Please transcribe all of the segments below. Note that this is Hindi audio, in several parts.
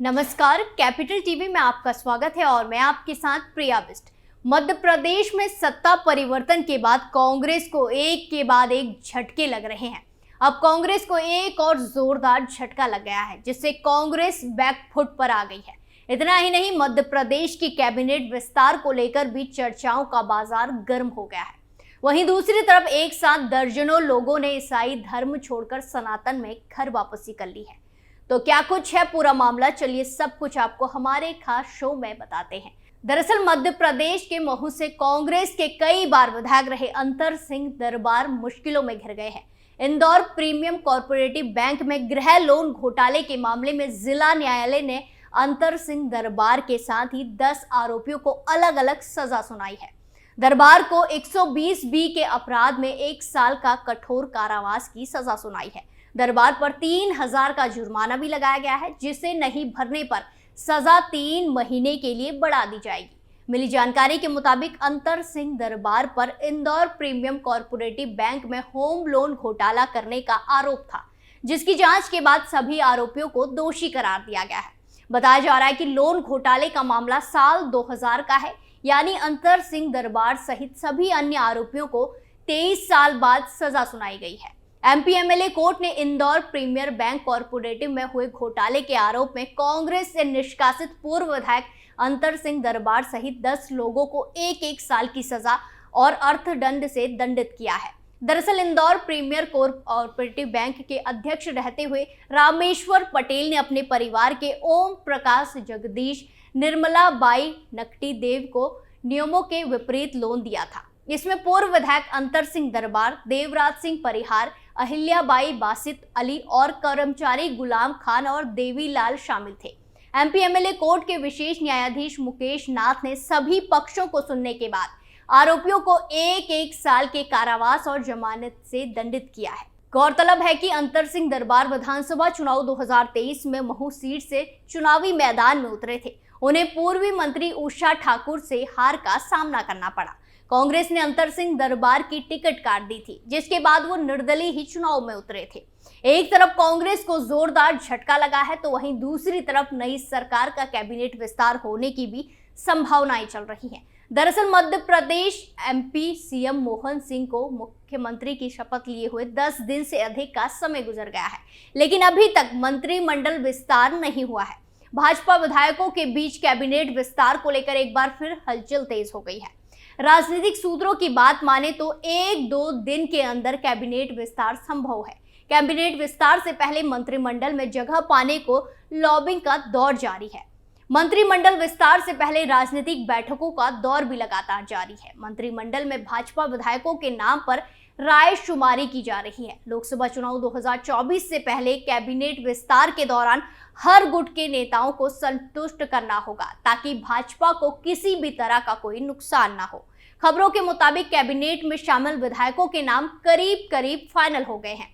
नमस्कार, कैपिटल टीवी में आपका स्वागत है और मैं आपके साथ प्रिया बिस्ट। मध्य प्रदेश में सत्ता परिवर्तन के बाद कांग्रेस को एक के बाद एक झटके लग रहे हैं। अब कांग्रेस को एक और जोरदार झटका लग गया है, जिससे कांग्रेस बैकफुट पर आ गई है। इतना ही नहीं, मध्य प्रदेश की कैबिनेट विस्तार को लेकर भी चर्चाओं का बाजार गर्म हो गया है। वहीं दूसरी तरफ एक साथ दर्जनों लोगों ने ईसाई धर्म छोड़कर सनातन में घर वापसी कर ली है। तो क्या कुछ है पूरा मामला, चलिए सब कुछ आपको हमारे खास शो में बताते हैं। दरअसल मध्य प्रदेश के महू से कांग्रेस के कई बार विधायक रहे अंतर सिंह दरबार मुश्किलों में घिर गए हैं। इंदौर प्रीमियम कॉर्पोरेटिव बैंक में गृह लोन घोटाले के मामले में जिला न्यायालय ने अंतर सिंह दरबार के साथ ही 10 आरोपियों को अलग अलग सजा सुनाई है। दरबार को 120B के अपराध में 1 साल का कठोर कारावास की सजा सुनाई है। दरबार पर 3000 का जुर्माना भी लगाया गया है, जिसे नहीं भरने पर सजा 3 महीने के लिए बढ़ा दी जाएगी। मिली जानकारी के मुताबिक अंतर सिंह दरबार पर इंदौर प्रीमियम कॉर्पोरेटिव बैंक में होम लोन घोटाला करने का आरोप था, जिसकी जांच के बाद सभी आरोपियों को दोषी करार दिया गया है। बताया जा रहा है कि लोन घोटाले का मामला साल 2000 का है, यानी अंतर सिंह दरबार सहित सभी अन्य आरोपियों को 23 साल बाद सजा सुनाई गई है। एमपी-एमएलए कोर्ट ने इंदौर प्रीमियर बैंक कॉर्पोरेटिव में हुए घोटाले के आरोप में कांग्रेस से निष्कासित पूर्व विधायक अंतर सिंह दरबार सहित 10 लोगों को 1-1 साल की सजा और अर्थदंड से दंडित किया है। दरअसल इंदौर प्रीमियर कॉर्पोरेटिव बैंक के अध्यक्ष रहते हुए रामेश्वर पटेल ने अपने परिवार के ओम प्रकाश जगदीश निर्मला बाई नकटी देव को नियमों के विपरीत लोन दिया था। इसमें पूर्व विधायक अंतर सिंह दरबार, देवराज सिंह परिहार, अहिल्याबाई बासित अली और कर्मचारी गुलाम खान और देवीलाल शामिल थे। एमपी-एमएलए कोर्ट के विशेष न्यायाधीश मुकेश नाथ ने सभी पक्षों को सुनने के बाद आरोपियों को 1-1 साल के कारावास और जमानत से दंडित किया है। गौरतलब है कि अंतर सिंह दरबार विधानसभा चुनाव 2023 में महू सीट से चुनावी मैदान में उतरे थे। उन्हें पूर्व मंत्री उषा ठाकुर से हार का सामना करना पड़ा। कांग्रेस ने अंतर सिंह दरबार की टिकट काट दी थी, जिसके बाद वो निर्दलीय ही चुनाव में उतरे थे। एक तरफ कांग्रेस को जोरदार झटका लगा है, तो वहीं दूसरी तरफ नई सरकार का कैबिनेट विस्तार होने की भी संभावनाएं चल रही हैं। दरअसल मध्य प्रदेश एमपी सीएम मोहन सिंह को मुख्यमंत्री की शपथ लिए हुए 10 दिन से अधिक का समय गुजर गया है, लेकिन अभी तक मंत्रिमंडल विस्तार नहीं हुआ है। भाजपा विधायकों के बीच कैबिनेट विस्तार को लेकर एक बार फिर हलचल तेज हो गई है। राजनीतिक सूत्रों की बात माने तो 1-2 दिन के अंदर कैबिनेट विस्तार संभव है। कैबिनेट विस्तार से पहले मंत्रिमंडल में जगह पाने को लॉबिंग का दौर जारी है। मंत्रिमंडल विस्तार से पहले राजनीतिक बैठकों का दौर भी लगातार जारी है। मंत्रिमंडल में भाजपा विधायकों के नाम पर रायशुमारी की जा रही है। लोकसभा चुनाव 2024 से पहले कैबिनेट विस्तार के दौरान हर गुट के नेताओं को संतुष्ट करना होगा, ताकि भाजपा को किसी भी तरह का कोई नुकसान ना हो। खबरों के मुताबिक कैबिनेट में शामिल विधायकों के नाम करीब करीब फाइनल हो गए हैं।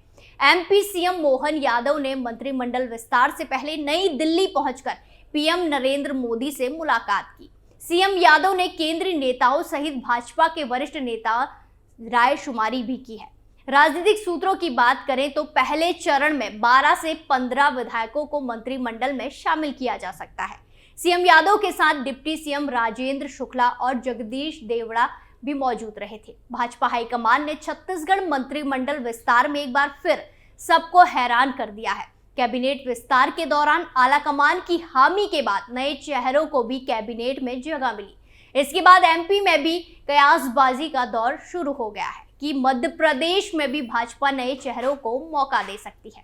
एमपी सीएम मोहन यादव ने मंत्रिमंडल विस्तार से पहले नई दिल्ली पहुंचकर पीएम नरेंद्र मोदी से मुलाकात की। सीएम यादव ने केंद्रीय नेताओं सहित भाजपा के वरिष्ठ नेता रायशुमारी भी की है। राजनीतिक सूत्रों की बात करें तो पहले चरण में 12 से 15 विधायकों को मंत्रिमंडल में शामिल किया जा सकता है। सीएम यादव के साथ डिप्टी सीएम राजेंद्र शुक्ला और जगदीश देवड़ा भी मौजूद रहे थे। भाजपा हाईकमान ने छत्तीसगढ़ मंत्रिमंडल विस्तार में एक बार फिर सबको हैरान कर दिया है। कैबिनेट विस्तार के दौरान आलाकमान की हामी के बाद नए चेहरों को भी कैबिनेट में जगह मिली। इसके बाद एमपी में भी कयासबाजी का दौर शुरू हो गया है कि मध्य प्रदेश में भी भाजपा नए चेहरों को मौका दे सकती है।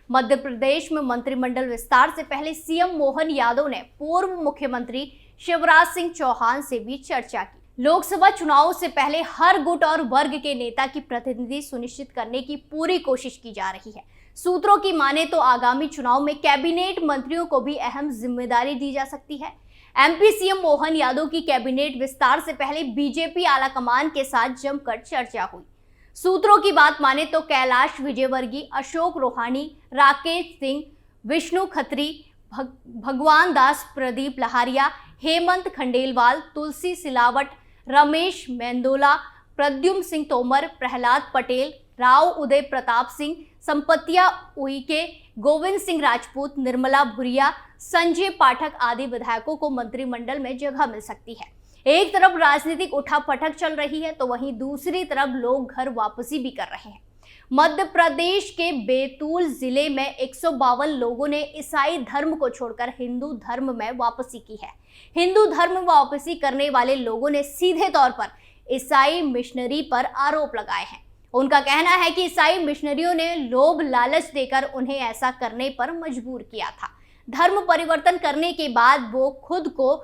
मध्य प्रदेश में मंत्रिमंडल विस्तार से पहले सीएम मोहन यादव ने पूर्व मुख्यमंत्री शिवराज सिंह चौहान से भी चर्चा की। लोकसभा चुनाव से पहले हर गुट और वर्ग के नेता की प्रतिनिधि सुनिश्चित करने की पूरी कोशिश की जा रही है। सूत्रों की माने तो आगामी चुनाव में कैबिनेट मंत्रियों को भी अहम जिम्मेदारी दी जा सकती है। एमपी सीएम मोहन यादव की कैबिनेट विस्तार से पहले बीजेपी आलाकमान के साथ जमकर चर्चा हुई। सूत्रों की बात माने तो कैलाश विजयवर्गीय, अशोक रोहानी, राकेश सिंह, विष्णु खत्री, भगवान दास, प्रदीप लहारिया, हेमंत खंडेलवाल, तुलसी सिलावट, रमेश मेंदोला, प्रद्युम्न सिंह तोमर, प्रहलाद पटेल, राव उदय प्रताप सिंह, संपतिया उइके, गोविंद सिंह राजपूत, निर्मला भूरिया, संजय पाठक आदि विधायकों को मंत्रिमंडल में जगह मिल सकती है। एक तरफ राजनीतिक उठापटक चल रही है तो वहीं दूसरी तरफ लोग घर वापसी भी कर रहे हैं। मध्य प्रदेश के बैतूल जिले में 152 लोगों ने ईसाई धर्म को छोड़कर हिंदू धर्म में वापसी की है। हिंदू धर्म में वापसी करने वाले लोगों ने सीधे तौर पर ईसाई मिशनरी पर आरोप लगाए हैं। उनका कहना है कि ईसाई मिशनरियों ने लोभ लालच देकर उन्हें ऐसा करने पर मजबूर किया था। धर्म परिवर्तन करने के बाद वो खुद को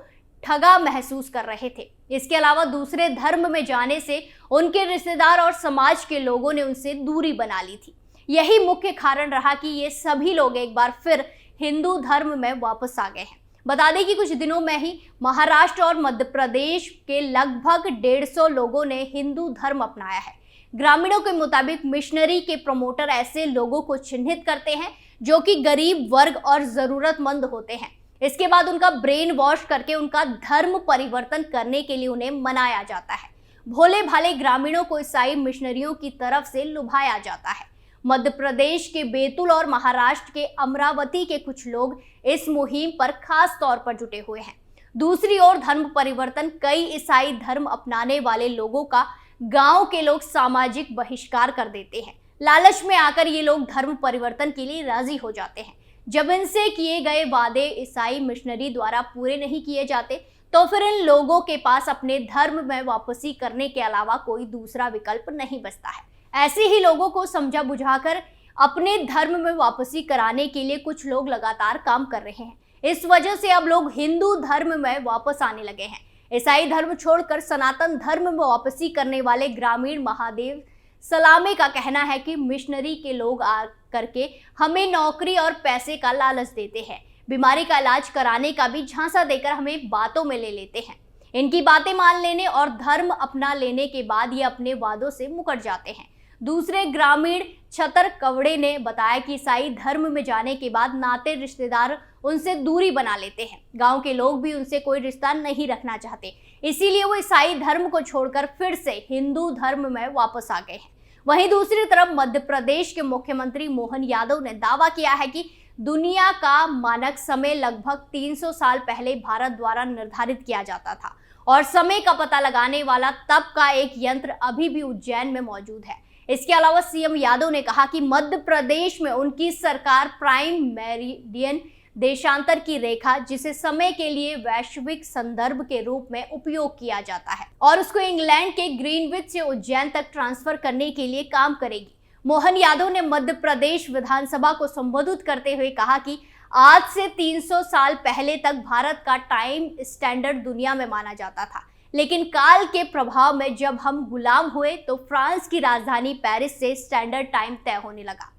ठगा महसूस कर रहे थे। इसके अलावा दूसरे धर्म में जाने से उनके रिश्तेदार और समाज के लोगों ने उनसे दूरी बना ली थी। यही मुख्य कारण रहा कि ये सभी लोग एक बार फिर हिंदू धर्म में वापस आ गए हैं। बता दें कि कुछ दिनों में ही महाराष्ट्र और मध्य प्रदेश के लगभग 150 लोगों ने हिंदू धर्म अपनाया है। ग्रामीणों के मुताबिक मिशनरी के प्रमोटर ऐसे लोगों को चिन्हित करते हैं जो कि गरीब वर्ग और जरूरतमंद होते हैं। इसके बाद उनका ब्रेन वॉश करके उनका धर्म परिवर्तन करने के लिए उन्हें मनाया जाता है। भोले भाले ग्रामीणों को ईसाई मिशनरियों की तरफ से लुभाया जाता है। मध्य प्रदेश के बैतूल और महाराष्ट्र के अमरावती के कुछ लोग इस मुहिम पर खास तौर पर जुटे हुए हैं। दूसरी ओर धर्म परिवर्तन कई ईसाई धर्म अपनाने वाले लोगों का गांव के लोग सामाजिक बहिष्कार कर देते हैं। लालच में आकर ये लोग धर्म परिवर्तन के लिए राजी हो जाते हैं। जब इनसे किए गए वादे ईसाई मिशनरी द्वारा पूरे नहीं किए जाते तो फिर इन लोगों के पास अपने धर्म में वापसी करने के अलावा कोई दूसरा विकल्प नहीं बचता है। ऐसे ही लोगों को समझा बुझाकर अपने धर्म में वापसी कराने के लिए कुछ लोग लगातार काम कर रहे हैं। इस वजह से अब लोग हिंदू धर्म में वापस आने लगे हैं। ईसाई धर्म छोड़कर सनातन धर्म में वापसी करने वाले ग्रामीण महादेव सलामे का कहना है कि मिशनरी के लोग आ करके हमें नौकरी और पैसे का लालच देते हैं। बीमारी का इलाज कराने का भी झांसा देकर हमें बातों में ले लेते हैं। इनकी बातें मान लेने और धर्म अपना लेने के बाद ये अपने वादों से मुकर जाते हैं। दूसरे ग्रामीण छतर कवड़े ने बताया कि ईसाई धर्म में जाने के बाद नाते रिश्तेदार उनसे दूरी बना लेते हैं। गांव के लोग भी उनसे कोई रिश्ता नहीं रखना चाहते, इसीलिए वो ईसाई धर्म को छोड़कर फिर से हिंदू धर्म में वापस आ गए हैं। वहीं दूसरी तरफ मध्य प्रदेश के मुख्यमंत्री मोहन यादव ने दावा किया है कि दुनिया का मानक समय लगभग 300 साल पहले भारत द्वारा निर्धारित किया जाता था और समय का पता लगाने वाला तब का एक यंत्र अभी भी उज्जैन में मौजूद है। इसके अलावा सीएम यादव ने कहा कि मध्य प्रदेश में उनकी सरकार प्राइम मेरिडियन देशांतर की रेखा, जिसे समय के लिए वैश्विक संदर्भ के रूप में उपयोग किया जाता है, और उसको इंग्लैंड के ग्रीनविच से उज्जैन तक ट्रांसफर करने के लिए काम करेगी। मोहन यादव ने मध्य प्रदेश विधानसभा को संबोधित करते हुए कहा कि आज से 300 साल पहले तक भारत का टाइम स्टैंडर्ड दुनिया में माना जाता था, लेकिन काल के प्रभाव में जब हम गुलाम हुए तो फ्रांस की राजधानी पेरिस से स्टैंडर्ड टाइम तय होने लगा।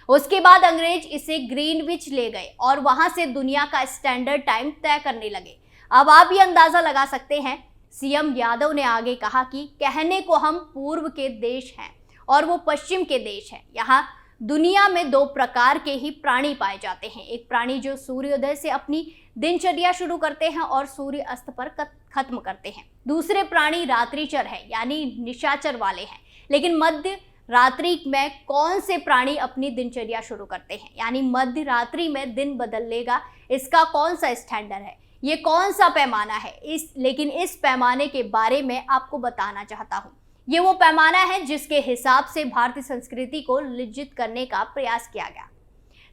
उसके बाद अंग्रेज इसे ग्रीनविच ले गए और वहां से दुनिया का स्टैंडर्ड टाइम तय करने लगे। अब आप ये अंदाजा लगा सकते हैं। सीएम यादव ने आगे कहा कि कहने को हम पूर्व के देश हैं और वो पश्चिम के देश हैं। यहाँ दुनिया में 2 प्रकार के ही प्राणी पाए जाते हैं। एक प्राणी जो सूर्योदय से अपनी दिनचर्या शुरू करते हैं और सूर्य अस्त पर खत्म करते हैं। दूसरे प्राणी रात्रिचर है, यानी निशाचर वाले हैं। लेकिन मध्य रात्रि में कौन से प्राणी अपनी दिनचर्या शुरू करते हैं, यानी मध्य रात्रि में दिन बदलेगा, इसका कौन सा स्टैंडर्ड है, ये कौन सा पैमाना है? लेकिन इस पैमाने के बारे में आपको बताना चाहता हूँ। ये वो पैमाना है जिसके हिसाब से भारतीय संस्कृति को लिज्जित करने का प्रयास किया गया।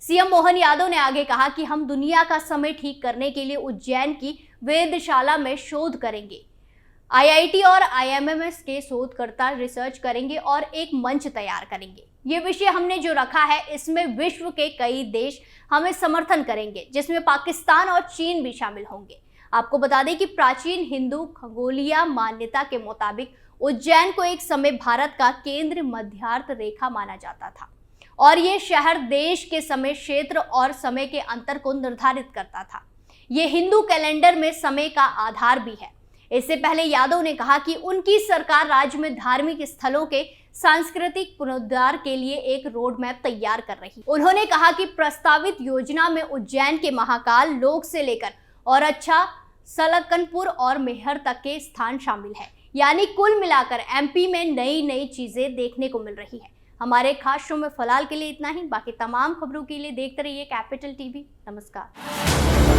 सीएम मोहन यादव ने आगे कहा कि हम दुनिया का समय ठीक करने के लिए उज्जैन की वेधशाला में शोध करेंगे। आईआईटी और आईएमएस के शोधकर्ता रिसर्च करेंगे और एक मंच तैयार करेंगे। ये विषय हमने जो रखा है, इसमें विश्व के कई देश हमें समर्थन करेंगे, जिसमें पाकिस्तान और चीन भी शामिल होंगे। आपको बता दें कि प्राचीन हिंदू खगोलीय मान्यता के मुताबिक उज्जैन को एक समय भारत का केंद्र मध्यार्थ रेखा माना जाता था और ये शहर देश के समय क्षेत्र और समय के अंतर को निर्धारित करता था। ये हिंदू कैलेंडर में समय का आधार भी है। इससे पहले यादव ने कहा कि उनकी सरकार राज्य में धार्मिक स्थलों के सांस्कृतिक पुनरुद्धार के लिए एक रोड मैप तैयार कर रही। उन्होंने कहा कि प्रस्तावित योजना में उज्जैन के महाकाल लोक से लेकर और अच्छा सलकनपुर और मेहर तक के स्थान शामिल है। यानी कुल मिलाकर एमपी में नई नई चीजें देखने को मिल रही है। हमारे खास शो में फिलहाल के लिए इतना ही। बाकी तमाम खबरों के लिए देखते रहिए कैपिटल टीवी। नमस्कार।